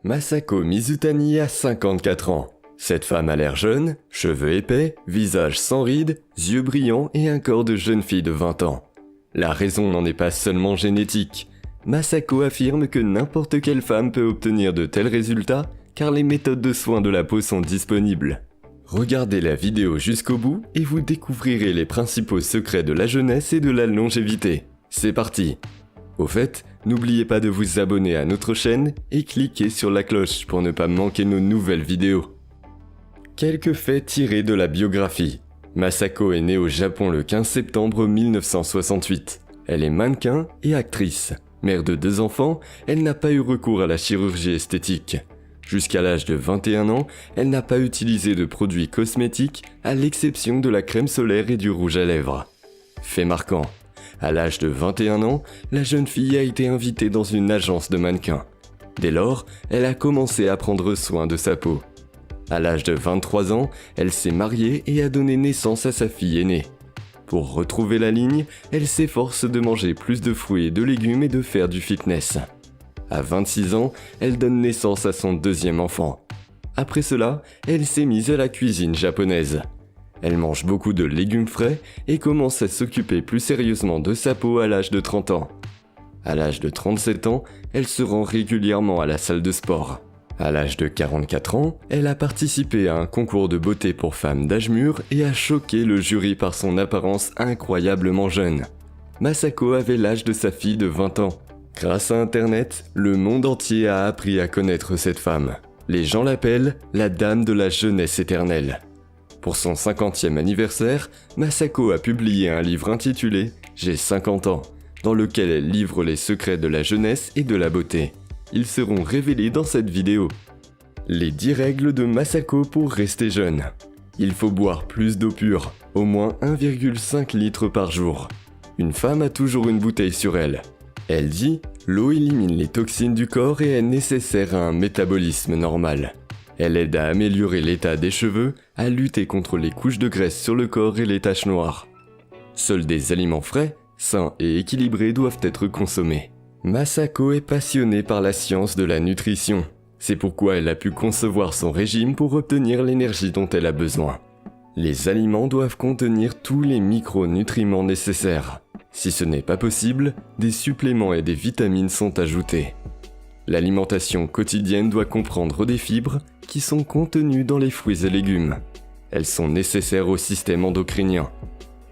Masako Mizutani a 54 ans. Cette femme a l'air jeune, cheveux épais, visage sans rides, yeux brillants et un corps de jeune fille de 20 ans. La raison n'en est pas seulement génétique. Masako affirme que n'importe quelle femme peut obtenir de tels résultats car les méthodes de soins de la peau sont disponibles. Regardez la vidéo jusqu'au bout et vous découvrirez les principaux secrets de la jeunesse et de la longévité. C'est parti! Au fait, n'oubliez pas de vous abonner à notre chaîne et cliquez sur la cloche pour ne pas manquer nos nouvelles vidéos. Quelques faits tirés de la biographie. Masako est née au Japon le 15 septembre 1968. Elle est mannequin et actrice. Mère de 2 enfants, elle n'a pas eu recours à la chirurgie esthétique. Jusqu'à l'âge de 21 ans, elle n'a pas utilisé de produits cosmétiques à l'exception de la crème solaire et du rouge à lèvres. Fait marquant. À l'âge de 21 ans, la jeune fille a été invitée dans une agence de mannequins. Dès lors, elle a commencé à prendre soin de sa peau. À l'âge de 23 ans, elle s'est mariée et a donné naissance à sa fille aînée. Pour retrouver la ligne, elle s'efforce de manger plus de fruits et de légumes et de faire du fitness. À 26 ans, elle donne naissance à son 2e enfant. Après cela, elle s'est mise à la cuisine japonaise. Elle mange beaucoup de légumes frais et commence à s'occuper plus sérieusement de sa peau à l'âge de 30 ans. À l'âge de 37 ans, elle se rend régulièrement à la salle de sport. À l'âge de 44 ans, elle a participé à un concours de beauté pour femmes d'âge mûr et a choqué le jury par son apparence incroyablement jeune. Masako avait l'âge de sa fille de 20 ans. Grâce à Internet, le monde entier a appris à connaître cette femme. Les gens l'appellent la dame de la jeunesse éternelle. Pour son 50e anniversaire, Masako a publié un livre intitulé « J'ai 50 ans », dans lequel elle livre les secrets de la jeunesse et de la beauté. Ils seront révélés dans cette vidéo. Les 10 règles de Masako pour rester jeune. Il faut boire plus d'eau pure, au moins 1,5 litre par jour. Une femme a toujours une bouteille sur elle. Elle dit « L'eau élimine les toxines du corps et est nécessaire à un métabolisme normal. Elle aide à améliorer l'état des cheveux, à lutter contre les couches de graisse sur le corps et les taches noires. Seuls des aliments frais, sains et équilibrés doivent être consommés. » Masako est passionnée par la science de la nutrition. C'est pourquoi elle a pu concevoir son régime pour obtenir l'énergie dont elle a besoin. Les aliments doivent contenir tous les micronutriments nécessaires. Si ce n'est pas possible, des suppléments et des vitamines sont ajoutés. L'alimentation quotidienne doit comprendre des fibres qui sont contenues dans les fruits et légumes. Elles sont nécessaires au système endocrinien.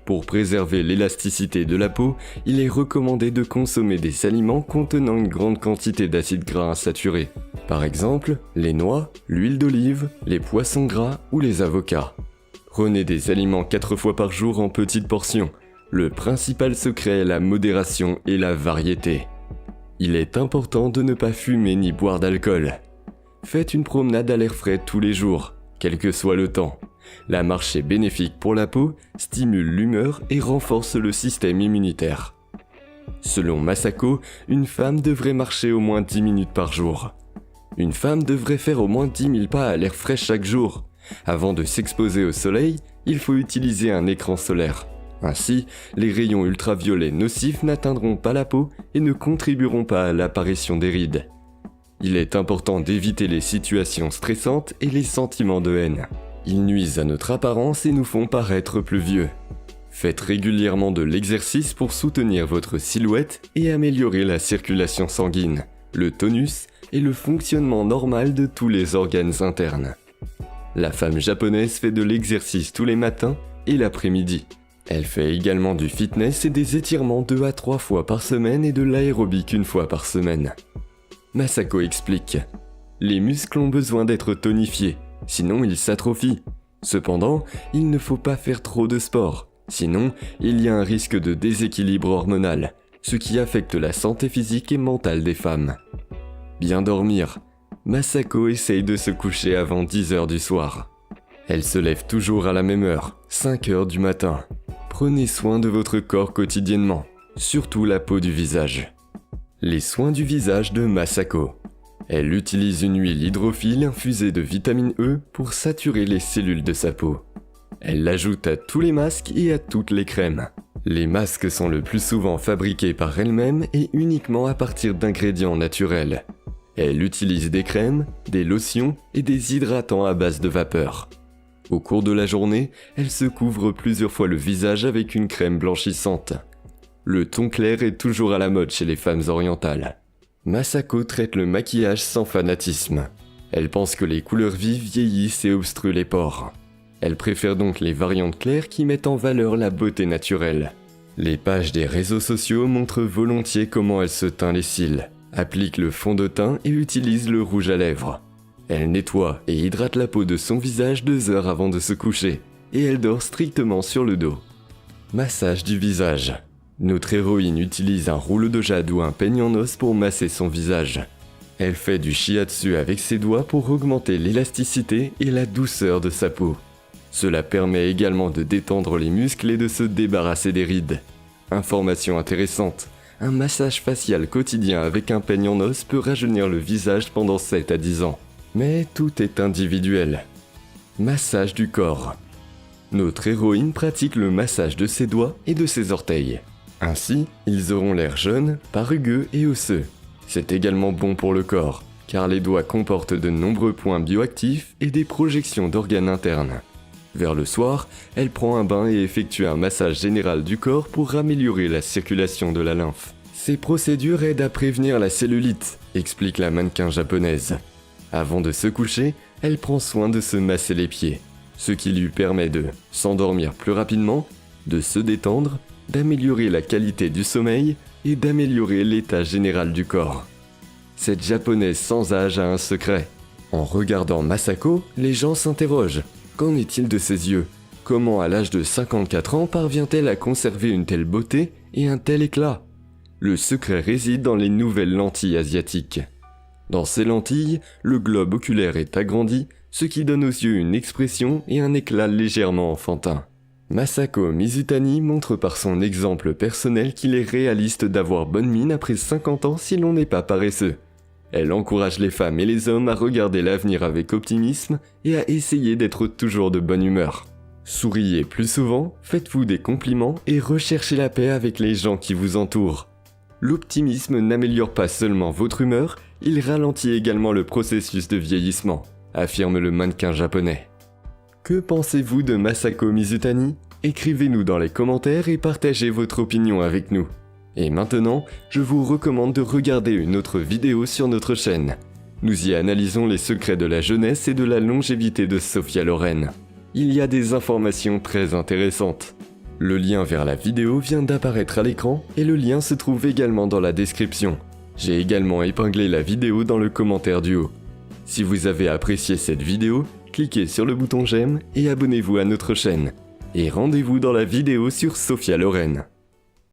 Pour préserver l'élasticité de la peau, il est recommandé de consommer des aliments contenant une grande quantité d'acides gras insaturés. Par exemple, les noix, l'huile d'olive, les poissons gras ou les avocats. Prenez des aliments 4 fois par jour en petites portions. Le principal secret est la modération et la variété. Il est important de ne pas fumer ni boire d'alcool. Faites une promenade à l'air frais tous les jours, quel que soit le temps. La marche est bénéfique pour la peau, stimule l'humeur et renforce le système immunitaire. Selon Masako, une femme devrait marcher au moins 10 minutes par jour. Une femme devrait faire au moins 10 000 pas à l'air frais chaque jour. Avant de s'exposer au soleil, il faut utiliser un écran solaire. Ainsi, les rayons ultraviolets nocifs n'atteindront pas la peau et ne contribueront pas à l'apparition des rides. Il est important d'éviter les situations stressantes et les sentiments de haine. Ils nuisent à notre apparence et nous font paraître plus vieux. Faites régulièrement de l'exercice pour soutenir votre silhouette et améliorer la circulation sanguine, le tonus et le fonctionnement normal de tous les organes internes. La femme japonaise fait de l'exercice tous les matins et l'après-midi. Elle fait également du fitness et des étirements 2 à 3 fois par semaine et de l'aérobic 1 fois par semaine. Masako explique « Les muscles ont besoin d'être tonifiés, sinon ils s'atrophient. Cependant, il ne faut pas faire trop de sport, sinon il y a un risque de déséquilibre hormonal, ce qui affecte la santé physique et mentale des femmes. Bien dormir. Masako essaye de se coucher avant 10 h du soir. Elle se lève toujours à la même heure, 5 h du matin. Prenez soin de votre corps quotidiennement, surtout la peau du visage. Les soins du visage de Masako. Elle utilise une huile hydrophile infusée de vitamine E pour saturer les cellules de sa peau. Elle l'ajoute à tous les masques et à toutes les crèmes. Les masques sont le plus souvent fabriqués par elle-même et uniquement à partir d'ingrédients naturels. Elle utilise des crèmes, des lotions et des hydratants à base de vapeur. Au cours de la journée, elle se couvre plusieurs fois le visage avec une crème blanchissante. Le ton clair est toujours à la mode chez les femmes orientales. Masako traite le maquillage sans fanatisme. Elle pense que les couleurs vives vieillissent et obstruent les pores. Elle préfère donc les variantes claires qui mettent en valeur la beauté naturelle. Les pages des réseaux sociaux montrent volontiers comment elle se teint les cils, applique le fond de teint et utilise le rouge à lèvres. Elle nettoie et hydrate la peau de son visage 2 heures avant de se coucher, et elle dort strictement sur le dos. Massage du visage. Notre héroïne utilise un rouleau de jade ou un peigne en os pour masser son visage. Elle fait du shiatsu avec ses doigts pour augmenter l'élasticité et la douceur de sa peau. Cela permet également de détendre les muscles et de se débarrasser des rides. Information intéressante, un massage facial quotidien avec un peigne en os peut rajeunir le visage pendant 7 à 10 ans. Mais tout est individuel. Massage du corps. Notre héroïne pratique le massage de ses doigts et de ses orteils. Ainsi, ils auront l'air jeunes, pas rugueux et osseux. C'est également bon pour le corps, car les doigts comportent de nombreux points bioactifs et des projections d'organes internes. Vers le soir, elle prend un bain et effectue un massage général du corps pour améliorer la circulation de la lymphe. Ces procédures aident à prévenir la cellulite, explique la mannequin japonaise. Avant de se coucher, elle prend soin de se masser les pieds, ce qui lui permet de s'endormir plus rapidement, de se détendre, d'améliorer la qualité du sommeil et d'améliorer l'état général du corps. Cette japonaise sans âge a un secret. En regardant Masako, les gens s'interrogent. Qu'en est-il de ses yeux? Comment à l'âge de 54 ans parvient-elle à conserver une telle beauté et un tel éclat? Le secret réside dans les nouvelles lentilles asiatiques. Dans ces lentilles, le globe oculaire est agrandi, ce qui donne aux yeux une expression et un éclat légèrement enfantin. Masako Mizutani montre par son exemple personnel qu'il est réaliste d'avoir bonne mine après 50 ans si l'on n'est pas paresseux. Elle encourage les femmes et les hommes à regarder l'avenir avec optimisme et à essayer d'être toujours de bonne humeur. Souriez plus souvent, faites-vous des compliments et recherchez la paix avec les gens qui vous entourent. L'optimisme n'améliore pas seulement votre humeur, il ralentit également le processus de vieillissement, affirme le mannequin japonais. Que pensez-vous de Masako Mizutani? Écrivez-nous dans les commentaires et partagez votre opinion avec nous. Et maintenant, je vous recommande de regarder une autre vidéo sur notre chaîne. Nous y analysons les secrets de la jeunesse et de la longévité de Sophia Loren. Il y a des informations très intéressantes. Le lien vers la vidéo vient d'apparaître à l'écran et le lien se trouve également dans la description. J'ai également épinglé la vidéo dans le commentaire du haut. Si vous avez apprécié cette vidéo, cliquez sur le bouton j'aime et abonnez-vous à notre chaîne. Et rendez-vous dans la vidéo sur Sophia Loren.